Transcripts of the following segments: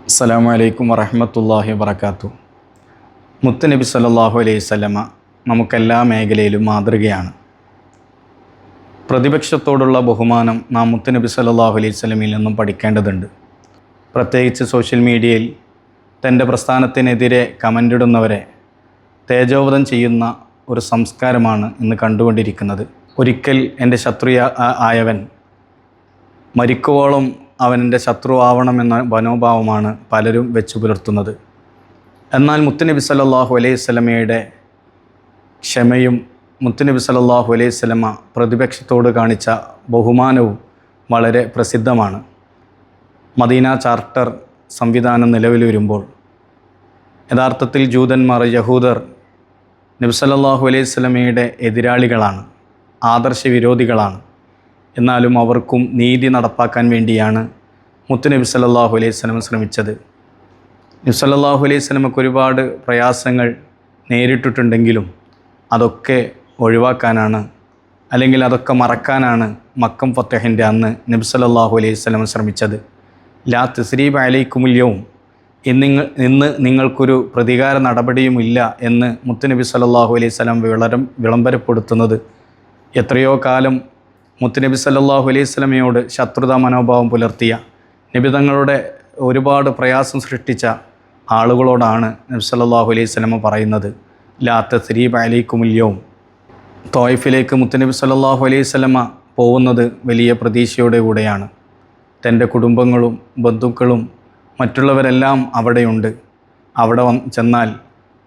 അസ്സലാമു അലൈക്കും വറഹ്മത്തുള്ളാഹി വബറകാതുഹു. മുത്തുനബി സല്ലല്ലാഹു അലൈഹി വസല്ലമ നമുക്കെല്ലാ മേഖലയിലും മാതൃകയാണ്. പ്രതിപക്ഷത്തോടുള്ള ബഹുമാനം നാം മുത്തുനബി സല്ലല്ലാഹു അലൈഹി വസല്ലമയിൽ നിന്നും പഠിക്കേണ്ടതുണ്ട്. പ്രത്യേകിച്ച് സോഷ്യൽ മീഡിയയിൽ തൻ്റെ പ്രസ്ഥാനത്തിനെതിരെ കമൻ്റിടുന്നവരെ തേജോവധം ചെയ്യുന്ന ഒരു സംസ്കാരമാണ് ഇന്ന് കണ്ടുകൊണ്ടിരിക്കുന്നത്. ഒരിക്കൽ എൻ്റെ ശത്രു ആയവൻ മരിക്കുവോളം അവൻ എൻ്റെ ശത്രു ആവണമെന്ന മനോഭാവമാണ് പലരും വെച്ചു പുലർത്തുന്നത്. എന്നാൽ മുത്തുനബി സല്ലല്ലാഹു അലൈഹി വസല്ലമയുടെ ക്ഷമയും മുത്തുനബി സല്ലല്ലാഹു അലൈഹി വസല്ലമ പ്രതിപക്ഷത്തോട് കാണിച്ച ബഹുമാനവും വളരെ പ്രസിദ്ധമാണ്. മദീന ചാർട്ടർ സംവിധാനം നിലവിൽ വരുമ്പോൾ യഥാർത്ഥത്തിൽ ജൂതന്മാർ, യഹൂദർ നബി സല്ലല്ലാഹു അലൈഹി വസല്ലമയുടെ എതിരാളികളാണ്, ആദർശവിരോധികളാണ്. എന്നാലും അവർക്കും നീതി നടപ്പാക്കാൻ വേണ്ടിയാണ് മുത്തുനബി സല്ലല്ലാഹു അലൈഹി വസല്ലമ ശ്രമിച്ചത്. നബി സല്ലല്ലാഹു അലൈഹി വസല്ലമക്ക് ഒരുപാട് പ്രയാസങ്ങൾ നേരിട്ടിട്ടുണ്ടെങ്കിലും അതൊക്കെ ഒഴിവാക്കാനാണ്, അല്ലെങ്കിൽ അതൊക്കെ മറക്കാനാണ് മക്കം ഫത്തഹിൻ്റെ അന്ന് നബി സല്ലല്ലാഹു അലൈഹി വസല്ലമ ശ്രമിച്ചത്. ലാ തസ്രീബ അലൈക്കുമുൽ യൗം, ഇന്ന് നിങ്ങൾക്കൊരു പ്രതികാര നടപടിയുമില്ല എന്ന് മുത്തുനബി സല്ലല്ലാഹു അലൈഹി വസല്ലം വിളംബരപ്പെടുത്തുന്നത് എത്രയോ കാലം മുത്തുനബി സല്ലല്ലാഹു അലൈഹി വസല്ലമയോട് ശത്രുതാ മനോഭാവം പുലർത്തിയ, നബി തങ്ങളുടെ ഒരുപാട് പ്രയാസം സൃഷ്ടിച്ച ആളുകളോടാണ് നബി സല്ലല്ലാഹു അലൈഹി വസല്ലമ പറയുന്നത്, ലാ തസ്രീബ അലൈക്കുമുൽ യൗം. ത്വായിഫിലേക്ക് മുത്തുനബി സല്ലല്ലാഹു അലൈഹി വസല്ലമ പോകുന്നത് വലിയ പ്രതീക്ഷയോടെ കൂടെയാണ്. തൻ്റെ കുടുംബങ്ങളും ബന്ധുക്കളും മറ്റുള്ളവരെല്ലാം അവിടെയുണ്ട്. അവിടെ ചെന്നാൽ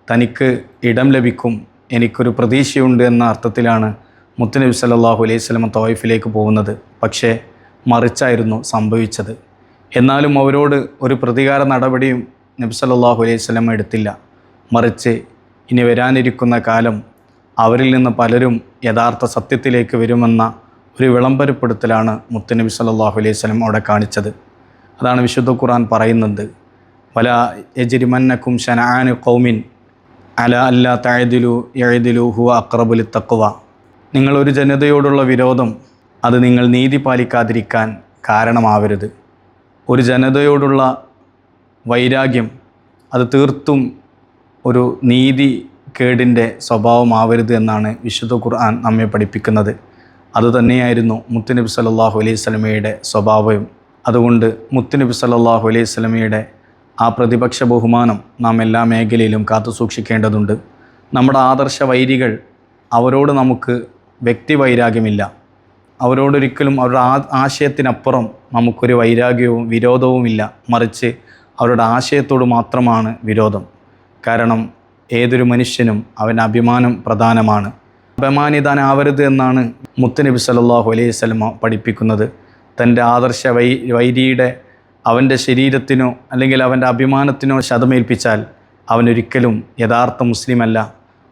തനിക്ക് ഇടം ലഭിക്കും, എനിക്കൊരു പ്രതീക്ഷയുണ്ട് എന്ന അർത്ഥത്തിലാണ് മുത്തുനബി സല്ലല്ലാഹു അലൈഹി വസല്ലമ ത്വായിഫിലേക്ക് പോകുന്നത്. പക്ഷേ മറിച്ചായിരുന്നു സംഭവിച്ചത്. എന്നാലും അവരോട് ഒരു പ്രതികാര നടപടിയും നബി സല്ലല്ലാഹു അലൈഹി വസല്ലമ എടുത്തില്ല. മറിച്ച് ഇനി വരാനിരിക്കുന്ന കാലം അവരിൽ നിന്ന് പലരും യഥാർത്ഥ സത്യത്തിലേക്ക് വരുമെന്ന ഒരു വിളംബരപ്പെടുത്തലാണ് മുത്തുനബി സല്ലല്ലാഹു അലൈഹി വസല്ലം അവിടെ കാണിച്ചത്. അതാണ് വിശുദ്ധ ഖുർആൻ പറയുന്നത്, വലാ യജ്രിമന്നകും ശനആനു ഖൗമിൻ അലാ അല്ലാ തഅദിലു യഅദിലു ഹുവ അഖ്റബു ലിത്തഖ്വ. നിങ്ങളൊരു ജനതയോടുള്ള വിരോധം അത് നിങ്ങൾ നീതി പാലിക്കാതിരിക്കാൻ കാരണമാവരുത്. ഒരു ജനതയോടുള്ള വൈരാഗ്യം അത് തീർത്തും ഒരു നീതി കേടിൻ്റെ സ്വഭാവമാവരുത് എന്നാണ് വിശുദ്ധ ഖുർആൻ നമ്മെ പഠിപ്പിക്കുന്നത്. അതുതന്നെയായിരുന്നു മുത്തുനബി സല്ലല്ലാഹു അലൈഹി വസല്ലമയുടെ സ്വഭാവവും. അതുകൊണ്ട് മുത്തുനബി സല്ലല്ലാഹു അലൈഹി വസല്ലമയുടെ ആ പ്രതിപക്ഷ ബഹുമാനം നാം എല്ലാ മേഖലയിലും കാത്തു സൂക്ഷിക്കേണ്ടതുണ്ട്. നമ്മുടെ ആദർശ വൈരികൾ, അവരോട് നമുക്ക് വ്യക്തിവൈരാഗ്യമില്ല. അവരോടൊരിക്കലും അവരുടെ ആശയത്തിനപ്പുറം നമുക്കൊരു വൈരാഗ്യവും വിരോധവുമില്ല. മറിച്ച് അവരുടെ ആശയത്തോട് മാത്രമാണ് വിരോധം. കാരണം ഏതൊരു മനുഷ്യനും അവൻ്റെ അഭിമാനം പ്രധാനമാണ്. അപമാനിതനാവരുത് എന്നാണ് മുത്തുനബി സല്ലല്ലാഹു അലൈഹി വസല്ലമ പഠിപ്പിക്കുന്നത്. തൻ്റെ ആദർശ വൈരിയുടെ അവൻ്റെ ശരീരത്തിനോ അല്ലെങ്കിൽ അവൻ്റെ അഭിമാനത്തിനോ ക്ഷതമേൽപ്പിച്ചാൽ അവനൊരിക്കലും യഥാർത്ഥ മുസ്ലിമല്ല,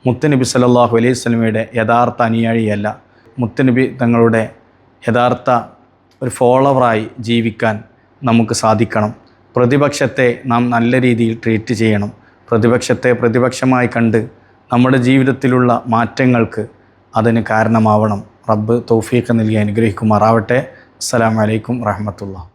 മുത്തുനബി സല്ലല്ലാഹു അലൈഹി വസല്ലമയുടെ യഥാർത്ഥ അനുയായിയല്ല. മുത്തുനബി തങ്ങളുടെ യഥാർത്ഥ ഒരു ഫോളോവറായി ജീവിക്കാൻ നമുക്ക് സാധിക്കണം. പ്രതിപക്ഷത്തെ നാം നല്ല രീതിയിൽ ട്രീറ്റ് ചെയ്യണം. പ്രതിപക്ഷത്തെ പ്രതിപക്ഷമായി കണ്ട് നമ്മുടെ ജീവിതത്തിലുള്ള മാറ്റങ്ങൾക്ക് അതിന് കാരണമാവണം. റബ്ബ് തൗഫീഖ് നൽകി അനുഗ്രഹിക്കുമാറാവട്ടെ. അസ്സലാമു അലൈക്കും വറഹ്മത്തുള്ളാഹി.